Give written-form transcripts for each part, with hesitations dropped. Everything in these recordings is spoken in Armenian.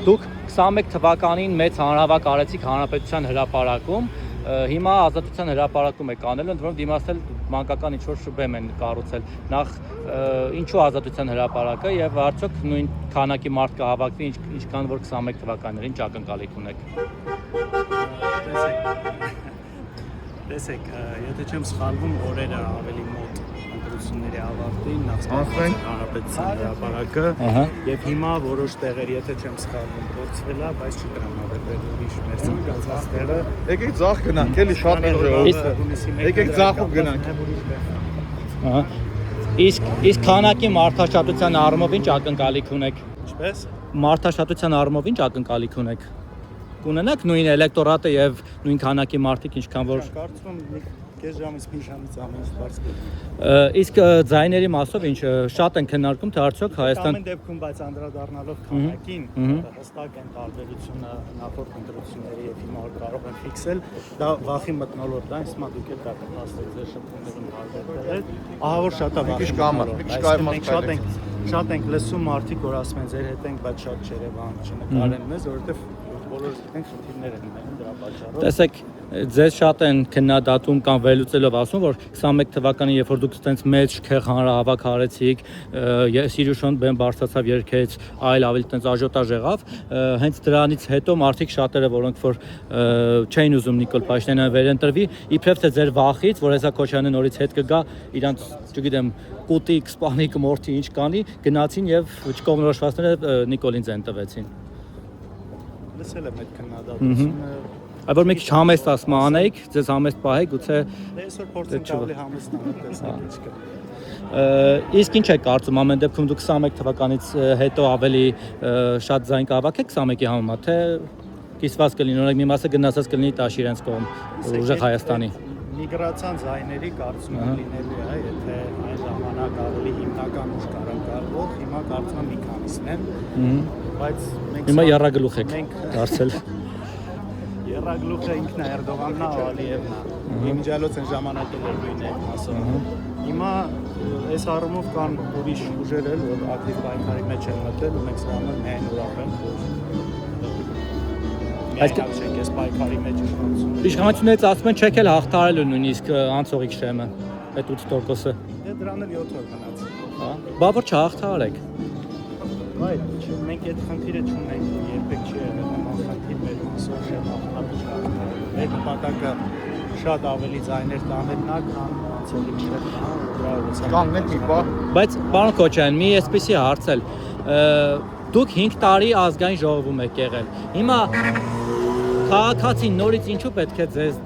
Դուք 21 թվականին մեծ հանրահավաք արեցիք Հանրապետության հրապարակում, հիմա Ազատության հրապարակում եք անելու, ընդ որում դիմացել մանկական ինչ-որ շուբեմ են կառուցել, նախ ինչու Ազատության հրապարակը եւ արդյոք նույն քանակի մարդ կհավաքվի, ինչքան որ 21 թվականներին, ինչ ակնկալիք ունեք։ Տեսեք, եթե չեմ սխալվում, օրերը ավելի մոտ ընտրությունների ավարտին, նախ Հանրապետության հրապարակը եւ հիմա որոշ տեղեր, եթե չեմ սխալվում, փորձվել է, բայց չտրամադրվել ուրիշ մեր ցանկացած տեղը։ Եկեք ձախ գնանք, էլի շատ ուժը։ Եկեք ձախով գնանք։ Իսկ քանակի մարդաշատության առումով ինչ ակնկալիք ունեք։ Ինչպես։ Մարդաշատության առումով ինչ ակնկալիք ունեք։ Կունենաք նույն էլեկտորատը եւ նույն քանակի մարդիկ, ինչքան որ կարծում եմ կես ժամից մի ժամից ամեն ինչ բարձ կլինի։ Իսկ ձայների մասով ինչ շատ են քննարկում, թե արդյոք Հայաստան ամեն դեպքում, բայց անդրադառնալով քանակին, հստակ են տարբերությունը նախորդ ընտրությունների եւ հիմա կարող են ֆիքսել, դա վախի մթնոլորտ է, իսկ դուք էլ դա կփաստեք ձեր շփումներում տարբերել։ Ահա որ շատ է վախի մթնոլորտ։ Շատ ենք լսում մարդիկ, որ ասում են ձեր հետ ենք, բայց շատ չերևան չնկարեն մեզ, որովհետեւ բոլորս գիտենք խնդիրներ են ունենում դրա պատճառով։ Տեսեք, ձեզ շատ են քննադատում կամ վերլուծելով ասում, որ 21 թվականին, երբ որ դուք այդպես մեծ շքեղ հանրահավաք արեցիք, Սիրուշոն բեմ բարձրացավ երգեց, այլ ավելի այդպես աժոտաժ եղավ, հենց դրանից հետո մարդիկ շատերը, որոնք որ չէին ուզում Նիկոլ Փաշինյանը վերընտրվի, իբրև թե ձեր վախից, որ հեսա Քոչարյանը նորից հետ կգա, իրանց, չգիտեմ, կուտիկ, սպանիկ, մորթի ինչ կանի, գնացին եւ չկողմնորոշվածները Նիկոլին ձեն տվեցին։ Լսել եմ այդ քննադատությունը։ Այլ որ մի քիչ համեստ ասма անեիք, ձեզ համեստ պահեք, գուցե այսօր փորձենք ավելի համեստ անել, տեսնենք ինչ կա։ Իսկ ինչ եք կարծում, ամեն դեպքում դուք 21 թվականից հետո ավելի շատ ձայն կհավաքեք 21-ի համեմատ, թե կիսված կլինի, օրինակ մի մասը գնացած կլինի տաշ իրենց կողմ, ուժեղ Հայաստանի։ Միգրացիան ձայների կարծում եմ լինելու է, եթե այն ժամանակ ավելի հիմնական ուժ կառավարվող, հիմա կարծում եմ մի քանիսն են, բայց մենք հիմա եռագլուխ եք դարձել։ Եռագլուխը ինքն է Էրդողանն է, Ալիևն է։ Իմիջիալոց են ժամանակել էր նույն այդ մասով։ Հիմա այս առումով կան ուրիշ ուժեր էլ, որ ակտիվ պայքարի մեջ են մտել, ու մենք սրա համար միայն ուրախ ենք, որ այսինքն այս պայքարի մեջ իշխանություն։ Իշխանություններից ասում են չեք էլ հաղթարել նույնիսկ անցողիկ շեմը, այդ 8%-ը։ Դե դրան էլ 7 օր մնաց։ Հա, բա որ չհաղթարեք։ Այո, մենք այդ խնդիրը չունենք, երբեք չի եղել նման խնդիր մեր ուսով շեմ հաղթարել։ Մեր նպատակը շատ ավելի ձայներ տանելն է, քան անցողիկ շեմը։ Կանգնեք մի բա։ Բայց պարոն Քոչարյան, մի էսպիսի հարց էլ։ Դուք 5 տարի ազգային ժողովում եք եղել։ Հիմա քաղաքացին նորից ինչու պետք է ձեզ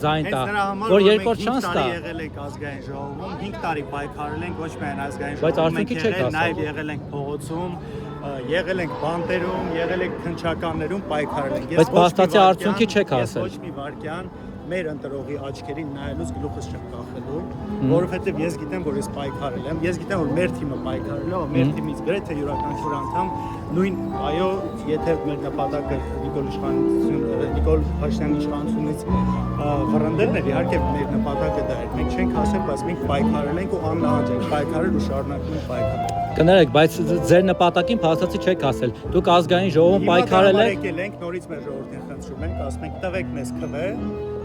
ձայն տա, որ երկրորդ շանս տա։ Եղել ենք ազգային ժողովում, 5 տարի պայքարել ենք ոչ միայն ազգային ժողովում, մենք նաև եղել ենք փողոցում, եղել ենք բանտերում, եղել ենք քննչականներում պայքարել ենք։ Բայց փաստացի արդյունքի չեք ասել։ Ոչ մի վարքյան մեր ընտրողի աչքերին նայելուց գլուխս չեմ կախելու, որովհետև ես գիտեմ, որ ես պայքարել եմ, ես գիտեմ, որ մեր թիմը պայքարել է, մեր թիմից գրեթե յուրաքանչյուր անդամ նույն, այո, եթե մեր նպատակը Նիկոլ Փաշինյանի իշխանությունից վռնդելն էր, իհարկե մեր նպատակը դա էր, մենք չենք ասել, բայց մենք պայքարել ենք ու աննահանջ ենք պայքարել ու շարունակում ենք պայքարել։ Կներեք, բայց ձեր նպատակին փաստացի չեք ասել։ Դուք ազգային ժողովում պայքարել եք։ Եկել ենք նորից մեր ժողովրդին խնդրում ենք, ասում ենք տվեք մեզ քվե,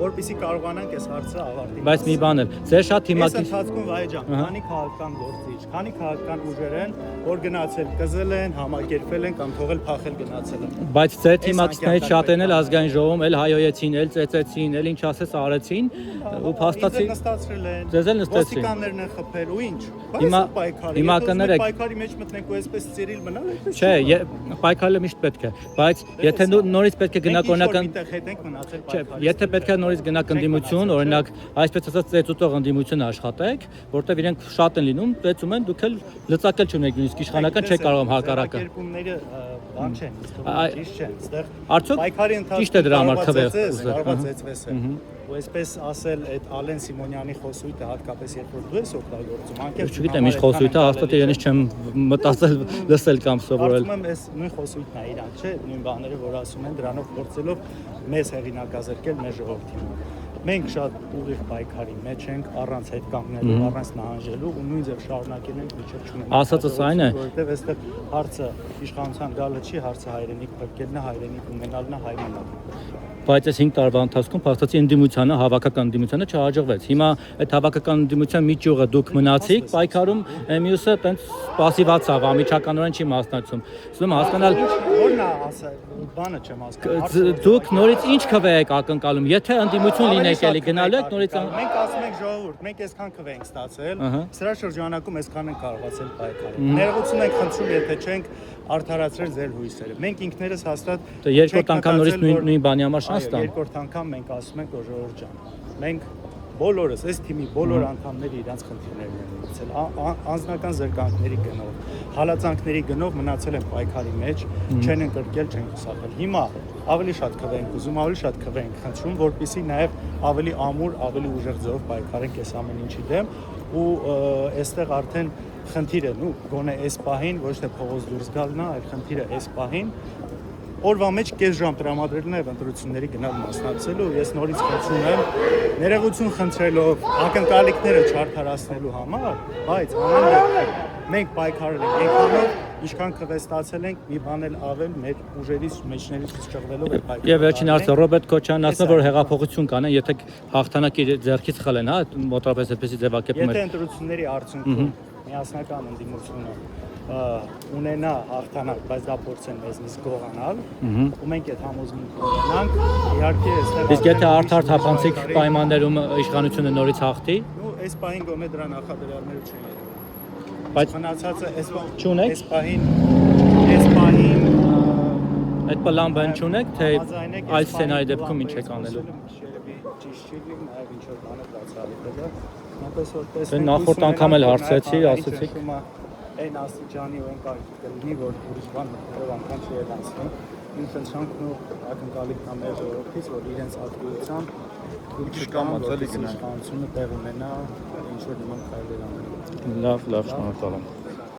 որպեսզի կարողանանք այս հարցը ավարտել։ Բայց մի բան էլ, ձեր շատ թիմակից այս ընթացքում Վահե ջան, քանի քաղաքական գործիչ, քանի քաղաքական ուժեր են, որ գնացել կզել են, համակերպել են կամ թողել փախել գնացել են։ Բայց ձեր թիմակիցներից շատերն էլ ազգային ժողովում էլ հայոյեցին, էլ ծեծեցին, էլ ինչ ասես արեցին, ու փաստացի նստացրել են։ Ձեզ էլ նստեցին։ Ոստիկաններն են խփել ու ինչ։ Հիմա կներեք պայքարի մեջ մտնենք ու այսպես ծիրիլ մնալ, այդպես։ Չէ, պայքարելը միշտ պետք է, բայց եթե նորից պետք է գնաք օրինական Չէ, եթե պետք է նորից գնաք ընդդիմություն, օրինակ, այսպես ասած ծեծուտող ընդդիմություն աշխատեք, որտեղ իրենք շատ են լինում, ծեծում են, դուք էլ լծակել չունեք, նույնիսկ իշխանական չեք կարող հակառակը։ Կերպումները բան չեն, ճիշտ չեն, այստեղ արդյոք պայքարի ճիշտ է դրա համար քվե կարողացած ծեծվես է։ Ու այսպես ասել այդ Ալեն Սիմոնյանի խոսույթը հատկապես երբ որ դու ես օգտագործում, անկեղծ չգիտեմ, ինչ խոսույթը հաստատ իրենից չեմ մտածել լսել կամ սովորել։ Կարծում եմ այս նույն խոսույթն է իրանք, չէ, նույն բաները, որ ասում են, դրանով փորձելով մեզ հեղինակազրկել մեր ժողովրդին։ Մենք շատ ուղիղ պայքարի մեջ ենք, առանց հետ կանգնելու, առանց նահանջելու ու նույն ձև շարունակել ենք մինչև չունենանք։ Ասածս այն է, որովհետև այստեղ հարցը իշխանության գալը չի, հարցը հայրենիք փրկելն է, հայրենիք ունենալն է, հայ մնալն։ բայց այս 5 տարվա ընթացքում փաստացի ընդդիմությանը, հավաքական ընդդիմությանը չհաջողվեց։ Հիմա այդ հավաքական ընդդիմության մի ճյուղը դուք մնացիք պայքարում, մյուսը տենց պասիվացավ, ամիջականորեն չի մասնակցում։ Ուզում եմ հասկանալ, Որն է ասել, բանը չեմ հասկանում։ դուք նորից ինչ քվե եք ակնկալում, եթե ընդդիմություն լինեք էլի գնալու եք նորից Մենք ասում ենք ժողովուրդ, մենք այսքան քվե ենք ստացել, սրա շրջանակում այսքան ենք կարողացել պայքարել։ Ներողություն ենք խնդրում, եթե չենք արդարացրել ձեր հույսերը։ Մենք ինքներս հաստատ երկրորդ անգամ նորից նույն բանի համար շանս տան։ Երկրորդ անգամ մենք ասում ենք, որ ժողովուրդ ջան, մենք բոլորս, այս թիմի բոլոր անդամները իրենց խնդիրներն են լուծել, անձնական զրկանքների գնով, հալածանքների գնով մնացել են պայքարի մեջ, չեն ընկրկել, չեն խուսափել։ Հիմա ավելի շատ քվե ենք ուզում, ավելի շատ քվե ենք խնդրում, որպեսզի նաև ավելի ամուր, ավելի ուժեղ ձևով պայքարենք այս ամեն ինչի դեմ ու այստեղ արդեն խնդիրը, գոնե այս պահին ոչ թե փողոց դուրս գալն է, այլ խնդիրը այս պահին օրվա մեջ կես ժամ տրամադրելն է ընտրությունների գնալ մասնակցելու, ես նորից խնդրում եմ ներողություն խնդրելով ակնկալիքները չարդարացնելու համար, բայց ամեն դեպքում մենք պայքարել ենք այնքանով, ինչքան քվե ստացել ենք, մի բան էլ ավել մեր ուժերից մեջներից ճղվելով այդ պայքարը։ Եվ վերջին հարցը Ռոբերտ Քոչյանն ասում է, որ հեղափոխություն կանեն, եթե հաղթանակի ձեռքից խլեն, հա, մոտավորապես այդպեսի ձևակերպում Եթե ընտրությունների արդյունքում միասնական ընդդիմությունը ունենա հաղթանակ, բայց դա փորձեն մեզնից գողանալ, ու մենք այդ համոզմունքը ունենանք, իհարկե այստեղ իսկ եթե արդար թափանցիկ պայմաններում իշխանությունը նորից հաղթի, այս պահին գոնե դրա նախադրյալները չեն երևում։ բայց Մնացածը չունեք, այս պահին այդ պլան բան չունեք, թե այլ սցենարի դեպքում ինչ եք անելու։ Ճիշտ չի լինի, նաև ինչ որ բանը բացահայտել է։ Այնպես որ տեսնենք նախորդ անգամ էլ հարցրեցի, ասացիք այն աստիճանի ու այն կարգի կլինի, որ ուրիշ բան մտքերով անգամ չի ելանցնի։ Ինձ ցանկն ու ակնկալիքն է մեր ժողովրդից, որ իրենց ակտիվությամբ իշխանությունը տեղ ունենա ինչ որ նման քայլեր անել։ Լավ, շնորհակալ եմ։